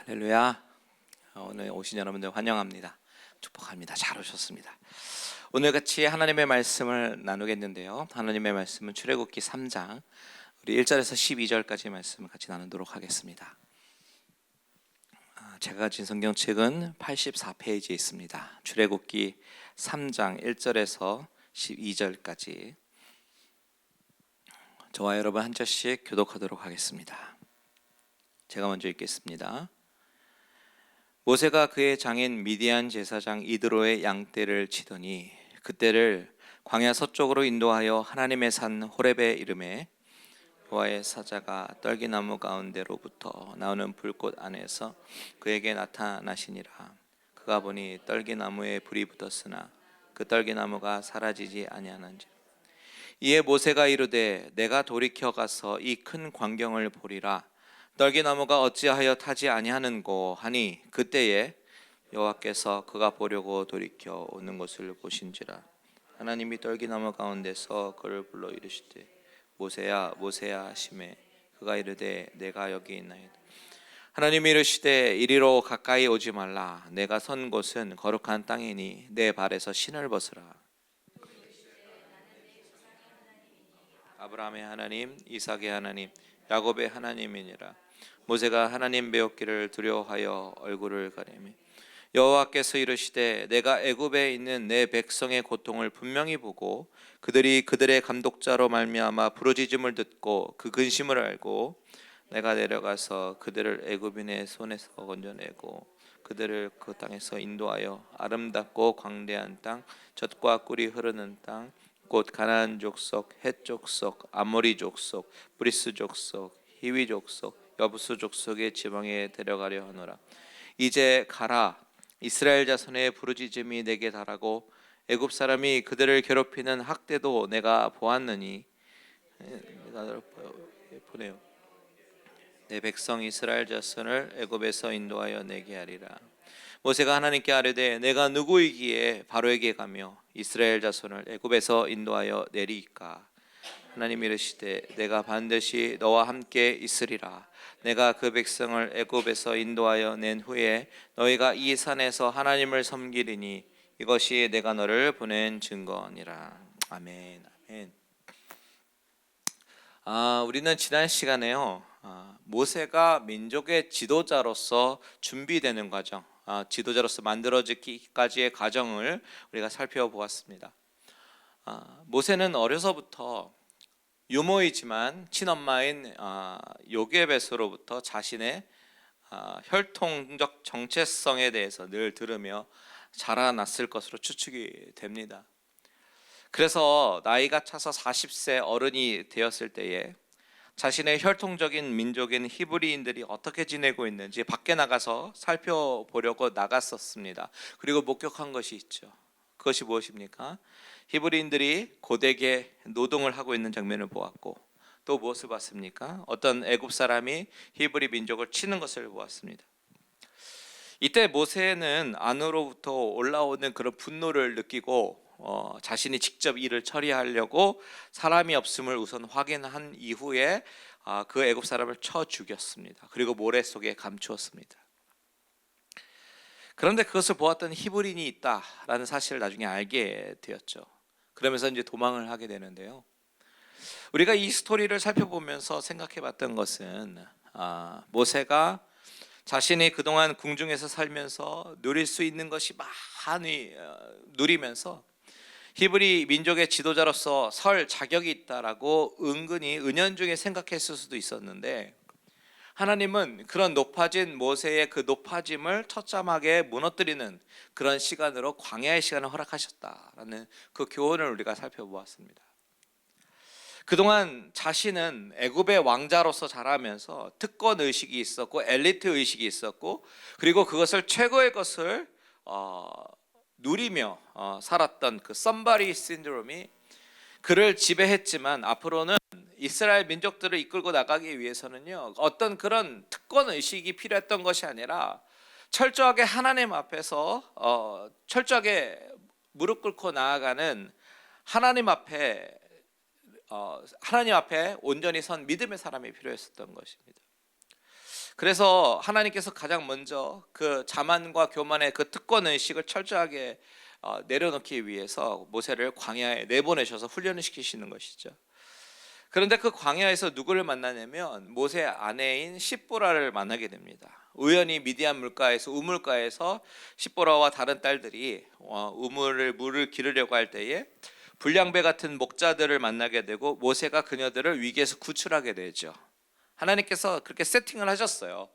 할렐루야. 오늘 오신 여러분들 환영합니다. 축복합니다. 잘 오셨습니다. 오늘 같이 하나님의 말씀을 나누겠는데요. 하나님의 말씀은 출애굽기 3장 우리 1절에서 12절까지 말씀을 같이 나누도록 하겠습니다. 제가 가진 성경책은 84페이지에 있습니다. 출애굽기 3장 1절에서 12절까지 저와 여러분 한 절씩 교독하도록 하겠습니다. 제가 먼저 읽겠습니다. 모세가 그의 장인 미디안 제사장 이드로의 양떼를 치더니 그떼를 광야 서쪽으로 인도하여 하나님의 산 호렙에 이르매 여호와의 사자가 떨기나무 가운데로부터 나오는 불꽃 안에서 그에게 나타나시니라. 그가 보니 떨기나무에 불이 붙었으나 그 떨기나무가 사라지지 아니하는지. 이에 모세가 이르되 내가 돌이켜 가서 이 큰 광경을 보리라. 떨기나무가 어찌하여 타지 아니하는고 하니 그때에 여호와께서 그가 보려고 돌이켜 오는 것을 보신지라. 하나님이 떨기나무 가운데서 그를 불러 이르시되 모세야 모세야 하시매 그가 이르되 내가 여기 있나이다. 하나님이 이르시되 이리로 가까이 오지 말라. 내가 선 곳은 거룩한 땅이니 내 발에서 신을 벗으라. 아브라함의 하나님 이삭의 하나님 야곱의 하나님이니라. 모세가 하나님 배웠기를 두려워하여 얼굴을 가리매 여호와께서 이르시되 내가 애굽에 있는 내 백성의 고통을 분명히 보고 그들이 그들의 감독자로 말미암아 부르짖음을 듣고 그 근심을 알고 내가 내려가서 그들을 애굽인의 손에서 건져내고 그들을 그 땅에서 인도하여 아름답고 광대한 땅 젖과 꿀이 흐르는 땅 곧 가나안 족속, 헷 족속, 아모리 족속, 브리스 족속, 히위 족속, 여부수 족속의 지방에 데려가려 하노라. 이제 가라. 이스라엘 자손의 부르짖음이 내게 달하고 애굽 사람이 그들을 괴롭히는 학대도 내가 보았느니 내가 보내요. 내 백성 이스라엘 자손을 애굽에서 인도하여 내게 하리라. 모세가 하나님께 아뢰되 내가 누구이기에 바로에게 가며 이스라엘 자손을 애굽에서 인도하여 내리이까. 하나님이 이르시되 내가 반드시 너와 함께 있으리라. 내가 그 백성을 애굽에서 인도하여 낸 후에 너희가 이 산에서 하나님을 섬기리니 이것이 내가 너를 보낸 증거니라. 아멘. 아멘. 우리는 지난 시간에요. 모세가 민족의 지도자로서 준비되는 과정, 지도자로서 만들어지기까지의 과정을 우리가 살펴보았습니다. 모세는 어려서부터 유모이지만 친엄마인 요게벳으로부터 자신의 혈통적 정체성에 대해서 늘 들으며 자라났을 것으로 추측이 됩니다. 그래서 나이가 차서 40세 어른이 되었을 때에 자신의 혈통적인 민족인 히브리인들이 어떻게 지내고 있는지 밖에 나가서 살펴보려고 나갔었습니다. 그리고 목격한 것이 있죠. 그것이 무엇입니까? 히브리인들이 고되게 노동을 하고 있는 장면을 보았고 또 무엇을 봤습니까? 어떤 애굽 사람이 히브리 민족을 치는 것을 보았습니다. 이때 모세는 안으로부터 올라오는 그런 분노를 느끼고 자신이 직접 일을 처리하려고 사람이 없음을 우선 확인한 이후에 그 애굽 사람을 쳐 죽였습니다. 그리고 모래 속에 감추었습니다. 그런데 그것을 보았던 히브리인이 있다라는 사실을 나중에 알게 되었죠. 그러면서 이제 도망을 하게 되는데요. 우리가 이 스토리를 살펴보면서 생각해봤던 것은 모세가 자신이 그동안 궁중에서 살면서 누릴 수 있는 것이 많이 누리면서 히브리 민족의 지도자로서 설 자격이 있다라고 은근히 은연중에 생각했을 수도 있었는데 하나님은 그런 높아진 모세의 그 높아짐을 처참하게 무너뜨리는 그런 시간으로 광야의 시간을 허락하셨다라는 그 교훈을 우리가 살펴보았습니다. 그동안 자신은 애굽의 왕자로서 자라면서 특권 의식이 있었고 엘리트 의식이 있었고 그리고 그것을 최고의 것을 누리며 살았던 그 somebody 신드롬이 그를 지배했지만 앞으로는 이스라엘 민족들을 이끌고 나가기 위해서는요 어떤 그런 특권 의식이 필요했던 것이 아니라 철저하게 하나님 앞에서 철저하게 무릎 꿇고 나아가는 하나님 앞에 온전히 선 믿음의 사람이 필요했었던 것입니다. 그래서 하나님께서 가장 먼저 그 자만과 교만의 그 특권 의식을 철저하게 내려놓기 위해서 모세를 광야에 내보내셔서 훈련을 시키시는 것이죠. 그런데 그 광야에서 누구를 만나냐면 모세 아내인 십보라를 만나게 됩니다. 우연히 미디안 물가에서 우물가에서 십보라와 다른 딸들이 물을 기르려고 할 때에 불량배 같은 목자들을 만나게 되고 모세가 그녀들을 위기에서 구출하게 되죠. 하나님께서 그렇게 세팅을 하셨어요.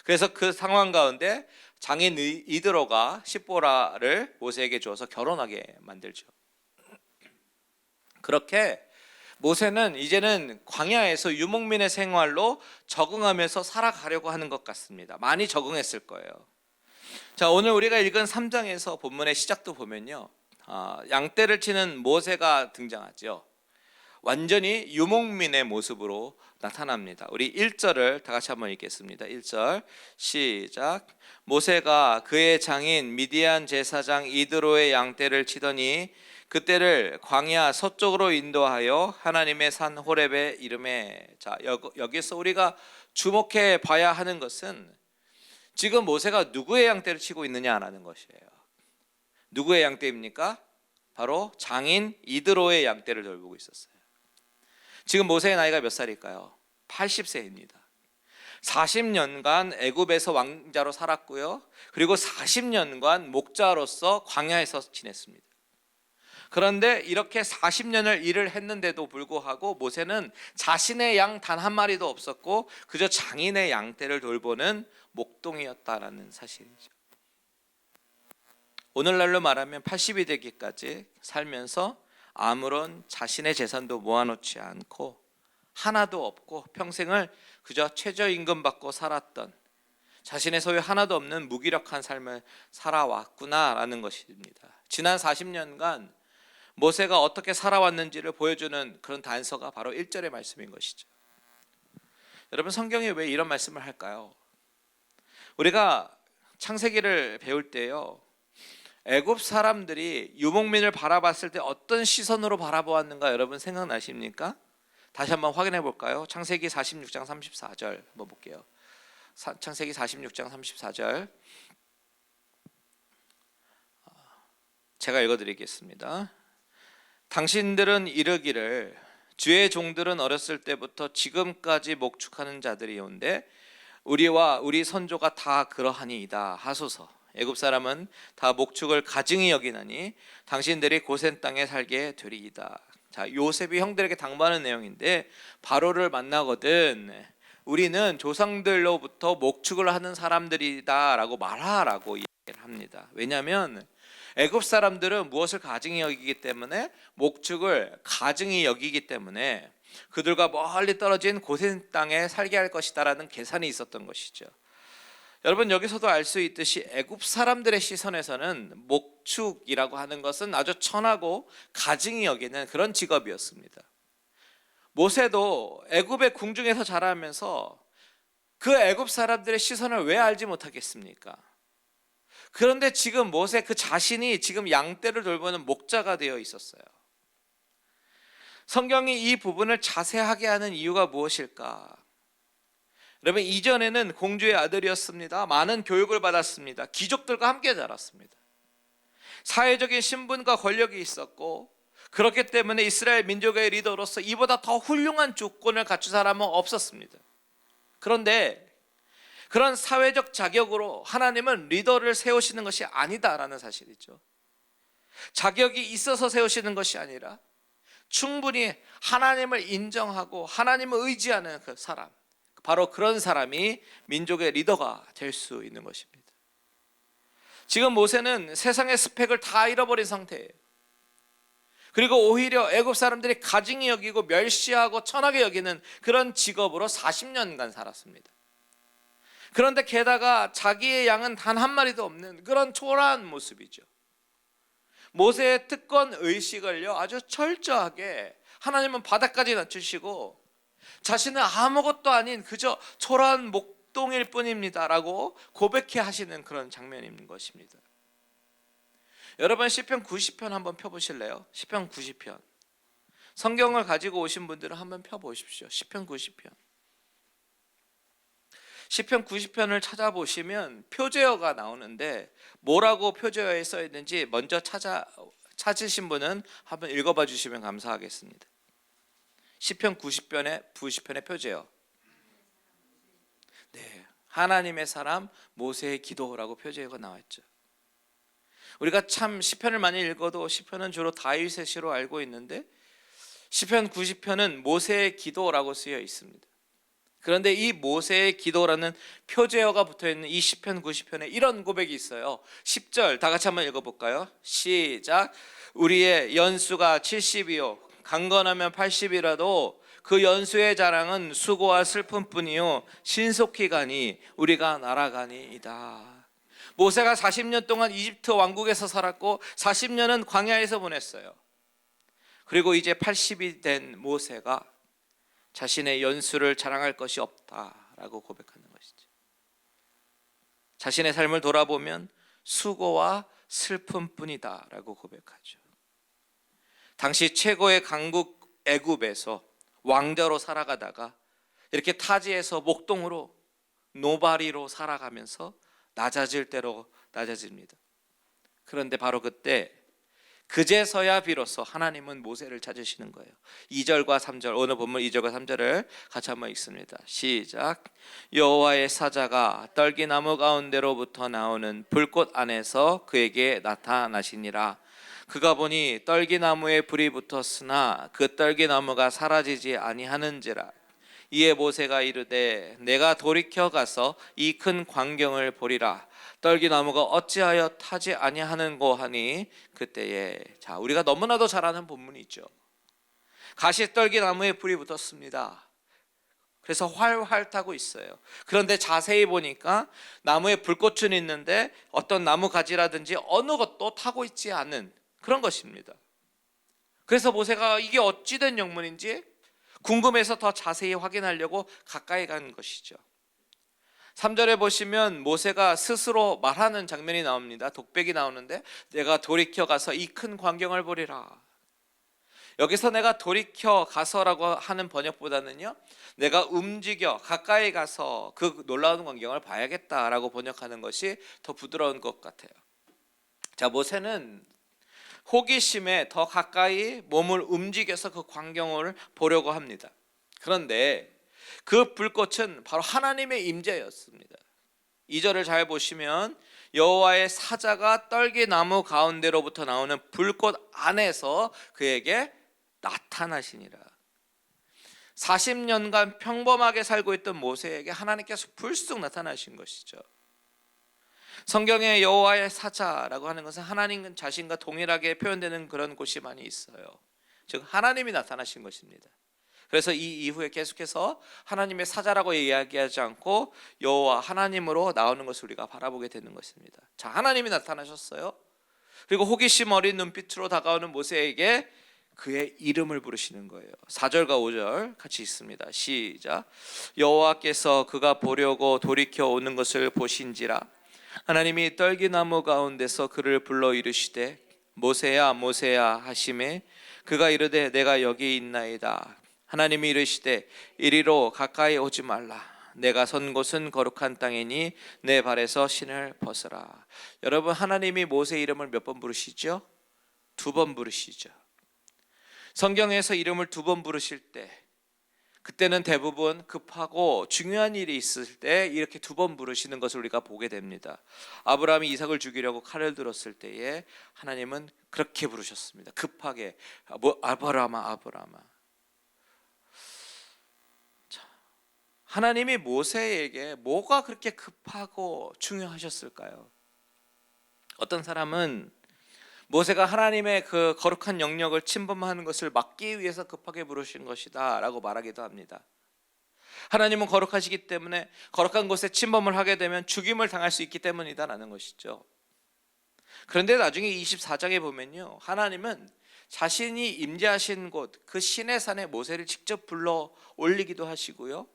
그래서 그 상황 가운데 장인 이드로가 십보라를 모세에게 주어서 결혼하게 만들죠. 그렇게 모세는 이제는 광야에서 유목민의 생활로 적응하면서 살아가려고 하는 것 같습니다. 많이 적응했을 거예요. 자, 오늘 우리가 읽은 3장에서 본문의 시작도 보면요, 양떼를 치는 모세가 등장하죠. 완전히 유목민의 모습으로 나타납니다. 우리 1절을 다 같이 한번 읽겠습니다. 1절 시작. 모세가 그의 장인 미디안 제사장 이드로의 양떼를 치더니 그때를 광야 서쪽으로 인도하여 하나님의 산 호렙에 이르매. 자, 여기서 우리가 주목해 봐야 하는 것은 지금 모세가 누구의 양떼를 치고 있느냐라는 것이에요. 누구의 양떼입니까? 바로 장인 이드로의 양떼를 돌보고 있었어요. 지금 모세의 나이가 몇 살일까요? 80세입니다. 40년간 애굽에서 왕자로 살았고요. 그리고 40년간 목자로서 광야에서 지냈습니다. 그런데 이렇게 40년을 일을 했는데도 불구하고 모세는 자신의 양 단 한 마리도 없었고 그저 장인의 양떼를 돌보는 목동이었다라는 사실이죠. 오늘날로 말하면 80이 되기까지 살면서 아무런 자신의 재산도 모아놓지 않고 하나도 없고 평생을 그저 최저임금 받고 살았던, 자신의 소유 하나도 없는 무기력한 삶을 살아왔구나라는 것입니다. 지난 40년간 모세가 어떻게 살아왔는지를 보여주는 그런 단서가 바로 1절의 말씀인 것이죠. 여러분, 성경이 왜 이런 말씀을 할까요? 우리가 창세기를 배울 때요, 애굽 사람들이 유목민을 바라봤을 때 어떤 시선으로 바라보았는가 여러분 생각나십니까? 다시 한번 확인해 볼까요? 창세기 46장 34절 한번 볼게요. 창세기 46장 34절 제가 읽어드리겠습니다. 당신들은 이르기를 주의 종들은 어렸을 때부터 지금까지 목축하는 자들이온데 우리와 우리 선조가 다 그러하니이다 하소서. 애굽 사람은 다 목축을 가증히 여기나니 당신들이 고센 땅에 살게 되리이다. 자, 요셉이 형들에게 당부하는 내용인데 바로를 만나거든 우리는 조상들로부터 목축을 하는 사람들이다라고 말하라고 얘기를 합니다. 왜냐하면 애굽 사람들은 무엇을 가증히 여기기 때문에, 목축을 가증히 여기기 때문에 그들과 멀리 떨어진 고센 땅에 살게 할 것이다라는 계산이 있었던 것이죠. 여러분, 여기서도 알 수 있듯이 애굽 사람들의 시선에서는 목축이라고 하는 것은 아주 천하고 가증히 여기는 그런 직업이었습니다. 모세도 애굽의 궁중에서 자라면서 그 애굽 사람들의 시선을 왜 알지 못하겠습니까? 그런데 지금 모세 그 자신이 지금 양떼를 돌보는 목자가 되어 있었어요. 성경이 이 부분을 자세하게 하는 이유가 무엇일까? 여러분, 이전에는 공주의 아들이었습니다. 많은 교육을 받았습니다. 귀족들과 함께 자랐습니다. 사회적인 신분과 권력이 있었고, 그렇기 때문에 이스라엘 민족의 리더로서 이보다 더 훌륭한 조건을 갖춘 사람은 없었습니다. 그런데 그런 사회적 자격으로 하나님은 리더를 세우시는 것이 아니다라는 사실이죠. 자격이 있어서 세우시는 것이 아니라 충분히 하나님을 인정하고 하나님을 의지하는 그 사람, 바로 그런 사람이 민족의 리더가 될 수 있는 것입니다. 지금 모세는 세상의 스펙을 다 잃어버린 상태예요. 그리고 오히려 애굽 사람들이 가증히 여기고 멸시하고 천하게 여기는 그런 직업으로 40년간 살았습니다. 그런데 게다가 자기의 양은 단 한 마리도 없는 그런 초라한 모습이죠. 모세의 특권 의식을요 아주 철저하게 하나님은 바닥까지 낮추시고 자신은 아무것도 아닌 그저 초라한 목동일 뿐입니다 라고 고백해 하시는 그런 장면이 있는 것입니다. 여러분, 시편 90편 한번 펴보실래요? 시편 90편. 성경을 가지고 오신 분들은 한번 펴보십시오. 시편 90편. 시편 90편을 찾아보시면 표제어가 나오는데 뭐라고 표제어에 써 있는지 먼저 찾으신 분은 한번 읽어봐 주시면 감사하겠습니다. 시편 90편의 표제어. 네, 하나님의 사람 모세의 기도라고 표제어가 나왔죠. 우리가 참 시편을 많이 읽어도 시편은 주로 다윗의 시로 알고 있는데 시편 90편은 모세의 기도라고 쓰여 있습니다. 그런데 이 모세의 기도라는 표제어가 붙어있는 이 시편 90편에 이런 고백이 있어요. 10절 다 같이 한번 읽어볼까요? 시작. 우리의 연수가 70이요 강건하면 80이라도 그 연수의 자랑은 수고와 슬픔뿐이요 신속히 가니 우리가 날아가니이다. 모세가 40년 동안 이집트 왕국에서 살았고 40년은 광야에서 보냈어요. 그리고 이제 80이 된 모세가 자신의 연수를 자랑할 것이 없다라고 고백하는 것이죠. 자신의 삶을 돌아보면 수고와 슬픔뿐이다라고 고백하죠. 당시 최고의 강국 애굽에서 왕자로 살아가다가 이렇게 타지에서 목동으로 노바리로 살아가면서 낮아질 대로 낮아집니다. 그런데 바로 그때 그제서야 비로소 하나님은 모세를 찾으시는 거예요. 2절과 3절 오늘 본문 2절과 3절을 같이 한번 읽습니다. 시작. 여호와의 사자가 떨기나무 가운데로부터 나오는 불꽃 안에서 그에게 나타나시니라. 그가 보니 떨기나무에 불이 붙었으나 그 떨기나무가 사라지지 아니하는지라. 이에 모세가 이르되 내가 돌이켜 가서 이 큰 광경을 보리라. 떨기나무가 어찌하여 타지 아니하는고 하니 그때에 자 우리가 너무나도 잘 아는 본문이 있죠. 가시떨기나무에 불이 붙었습니다. 그래서 활활 타고 있어요. 그런데 자세히 보니까 나무에 불꽃은 있는데 어떤 나무 가지라든지 어느 것도 타고 있지 않은 그런 것입니다. 그래서 모세가 이게 어찌 된 영문인지 궁금해서 더 자세히 확인하려고 가까이 간 것이죠. 3절에 보시면 모세가 스스로 말하는 장면이 나옵니다. 독백이 나오는데 내가 돌이켜 가서 이 큰 광경을 보리라. 여기서 내가 돌이켜 가서라고 하는 번역보다는요 내가 움직여 가까이 가서 그 놀라운 광경을 봐야겠다라고 번역하는 것이 더 부드러운 것 같아요. 자, 모세는 호기심에 더 가까이 몸을 움직여서 그 광경을 보려고 합니다. 그런데 그 불꽃은 바로 하나님의 임재였습니다. 2절을 잘 보시면 여호와의 사자가 떨기나무 가운데로부터 나오는 불꽃 안에서 그에게 나타나시니라. 40년간 평범하게 살고 있던 모세에게 하나님께서 불쑥 나타나신 것이죠. 성경에 여호와의 사자라고 하는 것은 하나님 자신과 동일하게 표현되는 그런 곳이 많이 있어요. 즉 하나님이 나타나신 것입니다. 그래서 이 이후에 계속해서 하나님의 사자라고 이야기하지 않고 여호와 하나님으로 나오는 것을 우리가 바라보게 되는 것입니다. 자, 하나님이 나타나셨어요. 그리고 호기심 어린 눈빛으로 다가오는 모세에게 그의 이름을 부르시는 거예요. 4절과 5절 같이 읽습니다. 시작. 여호와께서 그가 보려고 돌이켜 오는 것을 보신지라. 하나님이 떨기나무 가운데서 그를 불러 이르시되 모세야 모세야 하시매 그가 이르되 내가 여기 있나이다. 하나님이 이르시되 이리로 가까이 오지 말라. 내가 선 곳은 거룩한 땅이니 내 발에서 신을 벗으라. 여러분, 하나님이 모세 이름을 몇 번 부르시죠? 2번 부르시죠. 성경에서 이름을 2번 부르실 때 그때는 대부분 급하고 중요한 일이 있을 때 이렇게 2번 부르시는 것을 우리가 보게 됩니다. 아브라함이 이삭을 죽이려고 칼을 들었을 때에 하나님은 그렇게 부르셨습니다. 급하게 아브라함아 아브라함아. 하나님이 모세에게 뭐가 그렇게 급하고 중요하셨을까요? 어떤 사람은 모세가 하나님의 그 거룩한 영역을 침범하는 것을 막기 위해서 급하게 부르신 것이다 라고 말하기도 합니다. 하나님은 거룩하시기 때문에 거룩한 곳에 침범을 하게 되면 죽임을 당할 수 있기 때문이다 라는 것이죠. 그런데 나중에 24장에 보면요, 하나님은 자신이 임재하신 곳 그 시내 산에 모세를 직접 불러 올리기도 하시고요,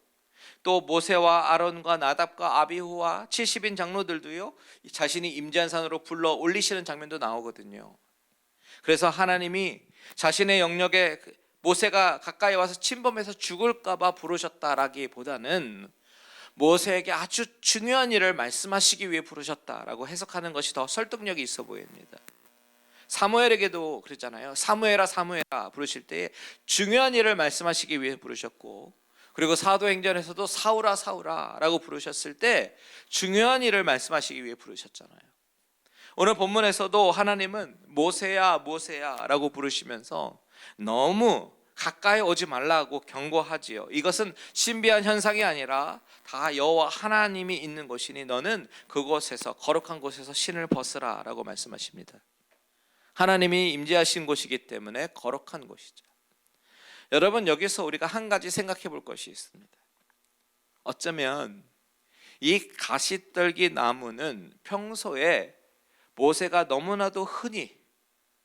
또 모세와 아론과 나답과 아비후와 70인 장로들도요 자신이 임재한 산으로 불러 올리시는 장면도 나오거든요. 그래서 하나님이 자신의 영역에 모세가 가까이 와서 침범해서 죽을까 봐 부르셨다라기보다는 모세에게 아주 중요한 일을 말씀하시기 위해 부르셨다라고 해석하는 것이 더 설득력이 있어 보입니다. 사무엘에게도 그랬잖아요. 사무엘아 사무엘아 부르실 때 중요한 일을 말씀하시기 위해 부르셨고, 그리고 사도행전에서도 사울아 사울아 라고 부르셨을 때 중요한 일을 말씀하시기 위해 부르셨잖아요. 오늘 본문에서도 하나님은 모세야 모세야 라고 부르시면서 너무 가까이 오지 말라고 경고하지요. 이것은 신비한 현상이 아니라 다 여호와 하나님이 있는 곳이니 너는 그곳에서 거룩한 곳에서 신을 벗으라 라고 말씀하십니다. 하나님이 임재하신 곳이기 때문에 거룩한 곳이죠. 여러분, 여기서 우리가 한 가지 생각해 볼 것이 있습니다. 어쩌면 이 가시떨기 나무는 평소에 모세가 너무나도 흔히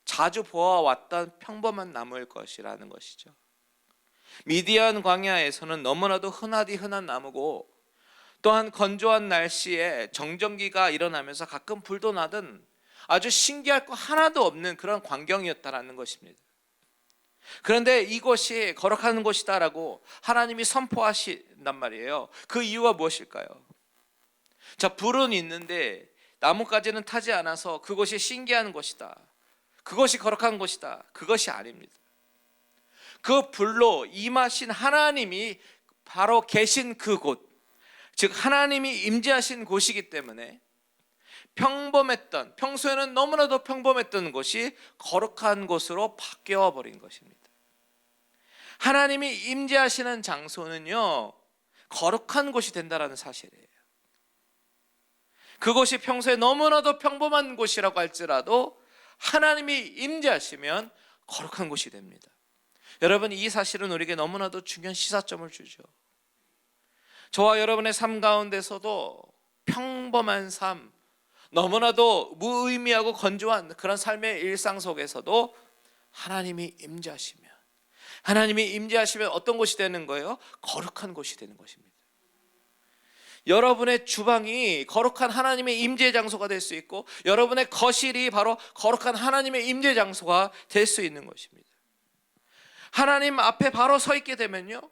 자주 보아왔던 평범한 나무일 것이라는 것이죠. 미디안 광야에서는 너무나도 흔하디 흔한 나무고, 또한 건조한 날씨에 정전기가 일어나면서 가끔 불도 나던 아주 신기할 거 하나도 없는 그런 광경이었다라는 것입니다. 그런데 이곳이 거룩한 곳이다라고 하나님이 선포하신단 말이에요. 그 이유가 무엇일까요? 자, 불은 있는데 나뭇가지는 타지 않아서 그것이 신기한 곳이다, 그것이 거룩한 곳이다, 그것이 아닙니다. 그 불로 임하신 하나님이 바로 계신 그곳, 즉 하나님이 임재하신 곳이기 때문에 평범했던, 평소에는 너무나도 평범했던 곳이 거룩한 곳으로 바뀌어 버린 것입니다. 하나님이 임재하시는 장소는요, 거룩한 곳이 된다는 사실이에요. 그곳이 평소에 너무나도 평범한 곳이라고 할지라도 하나님이 임재하시면 거룩한 곳이 됩니다. 여러분, 이 사실은 우리에게 너무나도 중요한 시사점을 주죠. 저와 여러분의 삶 가운데서도 평범한 삶, 너무나도 무의미하고 건조한 그런 삶의 일상 속에서도 하나님이 임재하시면, 하나님이 임재하시면 어떤 곳이 되는 거예요? 거룩한 곳이 되는 것입니다. 여러분의 주방이 거룩한 하나님의 임재 장소가 될 수 있고, 여러분의 거실이 바로 거룩한 하나님의 임재 장소가 될 수 있는 것입니다. 하나님 앞에 바로 서 있게 되면요,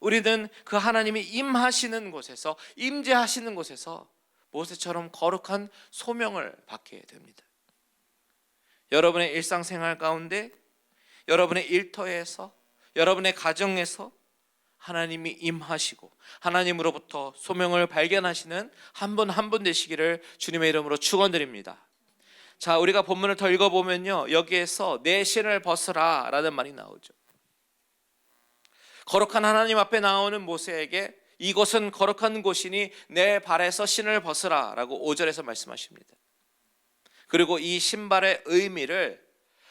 우리는 그 하나님이 임하시는 곳에서, 임재하시는 곳에서 모세처럼 거룩한 소명을 받게 됩니다. 여러분의 일상생활 가운데, 여러분의 일터에서, 여러분의 가정에서 하나님이 임하시고 하나님으로부터 소명을 발견하시는 한 분 한 분 되시기를 주님의 이름으로 축원드립니다. 자, 우리가 본문을 더 읽어보면요, 여기에서 내 신을 벗으라 라는 말이 나오죠. 거룩한 하나님 앞에 나오는 모세에게 이곳은 거룩한 곳이니 내 발에서 신을 벗으라 라고 5절에서 말씀하십니다. 그리고 이 신발의 의미를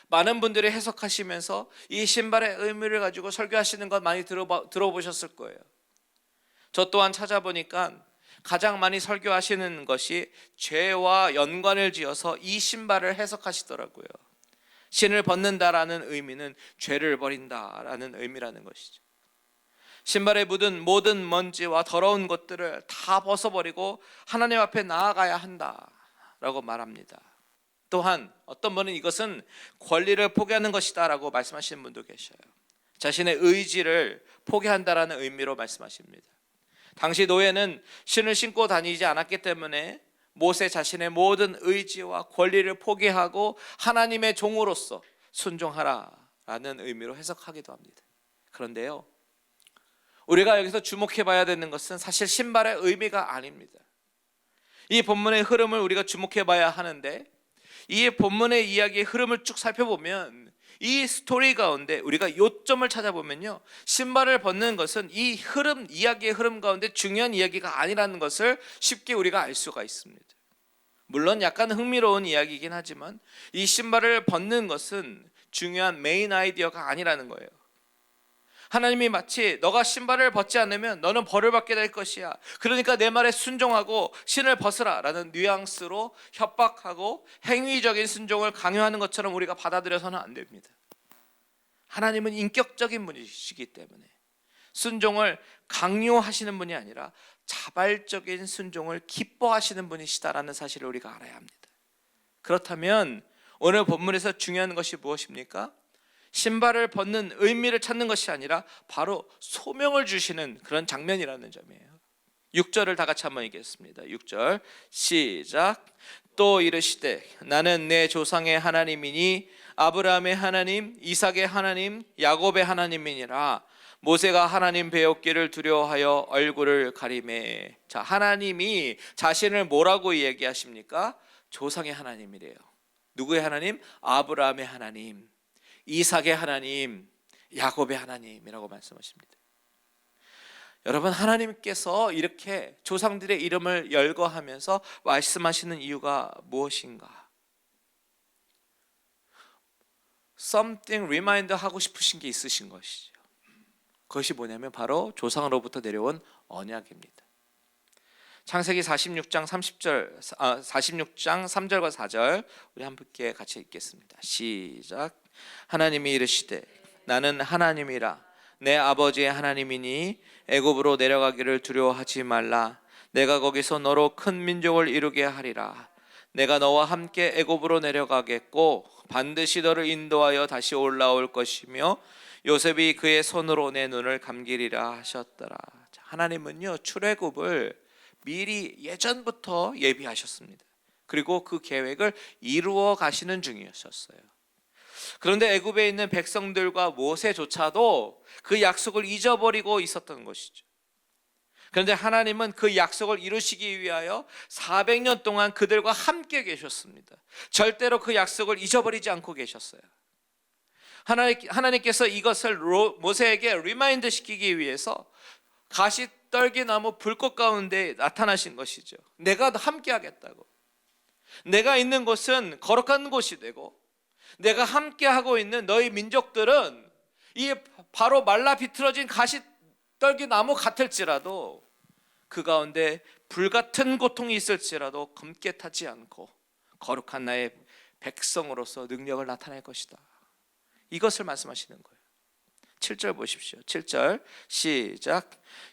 많은 분들이 해석하시면서 이 신발의 의미를 가지고 설교하시는 것 많이 들어보셨을 거예요. 저 또한 찾아보니까 가장 많이 설교하시는 것이 죄와 연관을 지어서 이 신발을 해석하시더라고요. 신을 벗는다라는 의미는 죄를 버린다라는 의미라는 것이죠. 신발에 묻은 모든 먼지와 더러운 것들을 다 벗어버리고 하나님 앞에 나아가야 한다라고 말합니다. 또한 어떤 분은 이것은 권리를 포기하는 것이다 라고 말씀하시는 분도 계셔요. 자신의 의지를 포기한다라는 의미로 말씀하십니다. 당시 노예는 신을 신고 다니지 않았기 때문에 모세 자신의 모든 의지와 권리를 포기하고 하나님의 종으로서 순종하라라는 의미로 해석하기도 합니다. 그런데요, 우리가 여기서 주목해 봐야 되는 것은 사실 신발의 의미가 아닙니다. 이 본문의 흐름을 우리가 주목해 봐야 하는데, 이 본문의 이야기의 흐름을 쭉 살펴보면 이 스토리 가운데 우리가 요점을 찾아보면요, 신발을 벗는 것은 이 흐름, 이야기의 흐름 가운데 중요한 이야기가 아니라는 것을 쉽게 우리가 알 수가 있습니다. 물론 약간 흥미로운 이야기이긴 하지만 이 신발을 벗는 것은 중요한 메인 아이디어가 아니라는 거예요. 하나님이 마치 너가 신발을 벗지 않으면 너는 벌을 받게 될 것이야, 그러니까 내 말에 순종하고 신을 벗으라 라는 뉘앙스로 협박하고 행위적인 순종을 강요하는 것처럼 우리가 받아들여서는 안 됩니다. 하나님은 인격적인 분이시기 때문에 순종을 강요하시는 분이 아니라 자발적인 순종을 기뻐하시는 분이시다라는 사실을 우리가 알아야 합니다. 그렇다면 오늘 본문에서 중요한 것이 무엇입니까? 신발을 벗는 의미를 찾는 것이 아니라 바로 소명을 주시는 그런 장면이라는 점이에요. 6절을 다 같이 한번 읽겠습니다. 6절 시작. 또 이르시되 나는 내 조상의 하나님이니 아브라함의 하나님, 이삭의 하나님, 야곱의 하나님이니라. 모세가 하나님 배웠기를 두려워하여 얼굴을 가리매. 자, 하나님이 자신을 뭐라고 얘기하십니까? 조상의 하나님이래요. 누구의 하나님? 아브라함의 하나님, 이삭의 하나님, 야곱의 하나님이라고 말씀하십니다. 여러분, 하나님께서 이렇게 조상들의 이름을 열거하면서 말씀하시는 이유가 무엇인가? something remind 하고 싶으신 게 있으신 것이죠. 그것이 뭐냐면 바로 조상으로부터 내려온 언약입니다. 창세기 46장 3절과 4절 우리 함께 같이 읽겠습니다. 시작. 하나님이 이르시되 나는 하나님이라 내 아버지의 하나님이니 애굽으로 내려가기를 두려워하지 말라. 내가 거기서 너로 큰 민족을 이루게 하리라. 내가 너와 함께 애굽으로 내려가겠고 반드시 너를 인도하여 다시 올라올 것이며 요셉이 그의 손으로 내 눈을 감기리라 하셨더라. 하나님은요, 출애굽을 미리 예전부터 예비하셨습니다. 그리고 그 계획을 이루어 가시는 중이셨어요. 그런데 애굽에 있는 백성들과 모세조차도 그 약속을 잊어버리고 있었던 것이죠. 그런데 하나님은 그 약속을 이루시기 위하여 400년 동안 그들과 함께 계셨습니다. 절대로 그 약속을 잊어버리지 않고 계셨어요. 하나님께서 이것을 모세에게 리마인드 시키기 위해서 가시떨기나무 불꽃 가운데 나타나신 것이죠. 내가 함께 하겠다고. 내가 있는 곳은 거룩한 곳이 되고 내가 함께 하고 있는 너희 민족들은 이 바로 말라 비틀어진 가시떨기나무 같을지라도 그 가운데 불같은 고통이 있을지라도 검게 타지 않고 거룩한 나의 백성으로서 능력을 나타낼 것이다. 이것을 말씀하시는 거예요. 7절 보십시오. 7절 시작.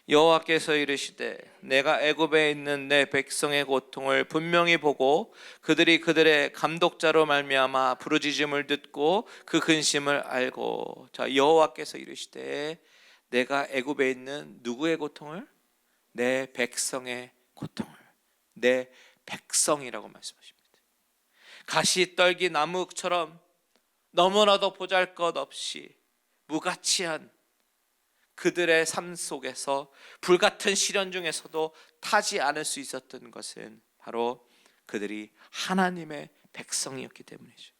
여호와께서 이르시되 내가 애굽에 있는 내 백성의 고통을 분명히 보고 그들이 그들의 감독자로 말미암아 부르짖음을 듣고 그 근심을 알고. 자, 여호와께서 이르시되 내가 애굽에 있는 누구의 고통을? 내 백성의 고통을. 내 백성이라고 말씀하십니다. 가시떨기 나무처럼 너무나도 보잘것없이 무가치한 그들의 삶 속에서 불같은 시련 중에서도 타지 않을 수 있었던 것은 바로 그들이 하나님의 백성이었기 때문이죠.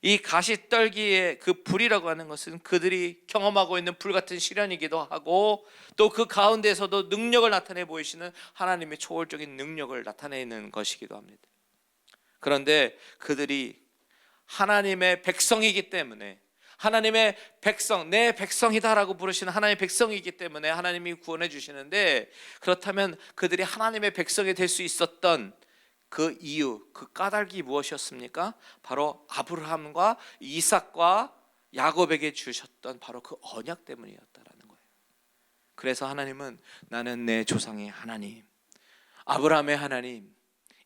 이 가시떨기의 그 불이라고 하는 것은 그들이 경험하고 있는 불같은 시련이기도 하고 또 그 가운데서도 능력을 나타내 보이시는 하나님의 초월적인 능력을 나타내는 것이기도 합니다. 그런데 그들이 하나님의 백성이기 때문에 하나님의 백성, 내 백성이다라고 부르시는 하나님의 백성이기 때문에 하나님이 구원해 주시는데, 그렇다면 그들이 하나님의 백성이 될 수 있었던 그 이유, 그 까닭이 무엇이었습니까? 바로 아브라함과 이삭과 야곱에게 주셨던 바로 그 언약 때문이었다라는 거예요. 그래서 하나님은 나는 내 조상의 하나님, 아브라함의 하나님,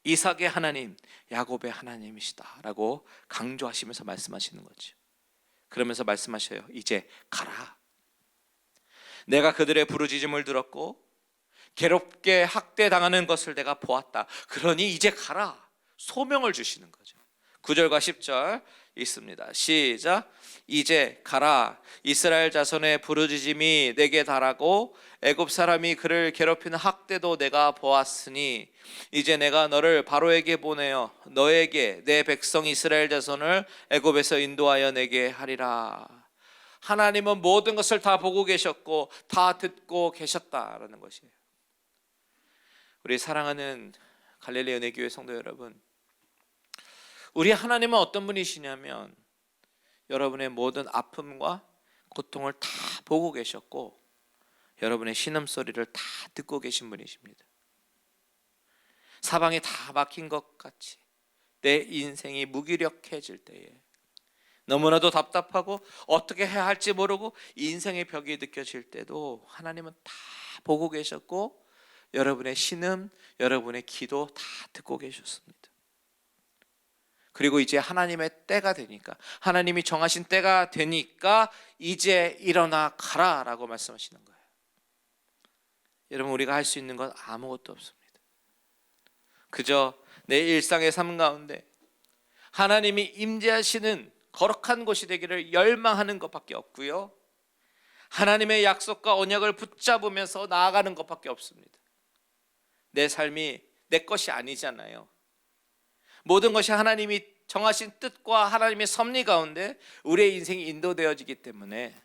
이삭의 하나님, 야곱의 하나님이시다 라고 강조하시면서 말씀하시는 거죠. 그러면서 말씀하셔요. 이제 가라. 내가 그들의 부르짖음을 들었고 괴롭게 학대당하는 것을 내가 보았다. 그러니 이제 가라. 소명을 주시는 거죠. 9절과 10절 있습니다. 시작. 이제 가라. 이스라엘 자손의 부르짖음이 내게 달하고 애굽 사람이 그를 괴롭히는 학대도 내가 보았으니 이제 내가 너를 바로에게 보내어 너에게 내 백성 이스라엘 자손을 애굽에서 인도하여 내게 하리라. 하나님은 모든 것을 다 보고 계셨고 다 듣고 계셨다라는 것이에요. 우리 사랑하는 갈릴리 은혜교회 성도 여러분, 우리 하나님은 어떤 분이시냐면 여러분의 모든 아픔과 고통을 다 보고 계셨고 여러분의 신음소리를 다 듣고 계신 분이십니다. 사방이 다 막힌 것 같이 내 인생이 무기력해질 때에, 너무나도 답답하고 어떻게 해야 할지 모르고 인생의 벽이 느껴질 때도 하나님은 다 보고 계셨고 여러분의 신음, 여러분의 기도 다 듣고 계셨습니다. 그리고 이제 하나님의 때가 되니까, 하나님이 정하신 때가 되니까 이제 일어나 가라 라고 말씀하시는 거예요. 여러분, 우리가 할 수 있는 건 아무것도 없습니다. 그저 내 일상의 삶 가운데 하나님이 임재하시는 거룩한 곳이 되기를 열망하는 것밖에 없고요, 하나님의 약속과 언약을 붙잡으면서 나아가는 것밖에 없습니다. 내 삶이 내 것이 아니잖아요. 모든 것이 하나님이 정하신 뜻과 하나님의 섭리 가운데 우리의 인생이 인도되어지기 때문에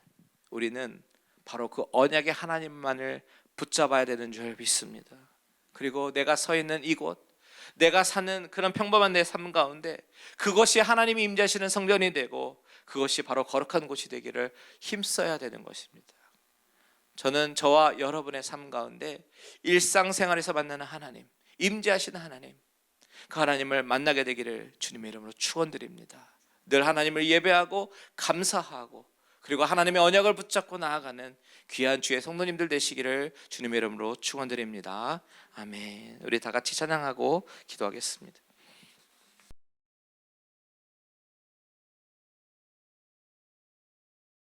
우리는 바로 그 언약의 하나님만을 붙잡아야 되는 줄 믿습니다. 그리고 내가 서 있는 이곳, 내가 사는 그런 평범한 내 삶 가운데 그것이 하나님이 임재하시는 성전이 되고 그것이 바로 거룩한 곳이 되기를 힘써야 되는 것입니다. 저는 저와 여러분의 삶 가운데 일상생활에서 만나는 하나님, 임재하시는 하나님, 그 하나님을 만나게 되기를 주님의 이름으로 축원드립니다. 늘 하나님을 예배하고 감사하고 그리고 하나님의 언약을 붙잡고 나아가는 귀한 주의 성도님들 되시기를 주님의 이름으로 축원드립니다. 아멘. 우리 다 같이 찬양하고 기도하겠습니다.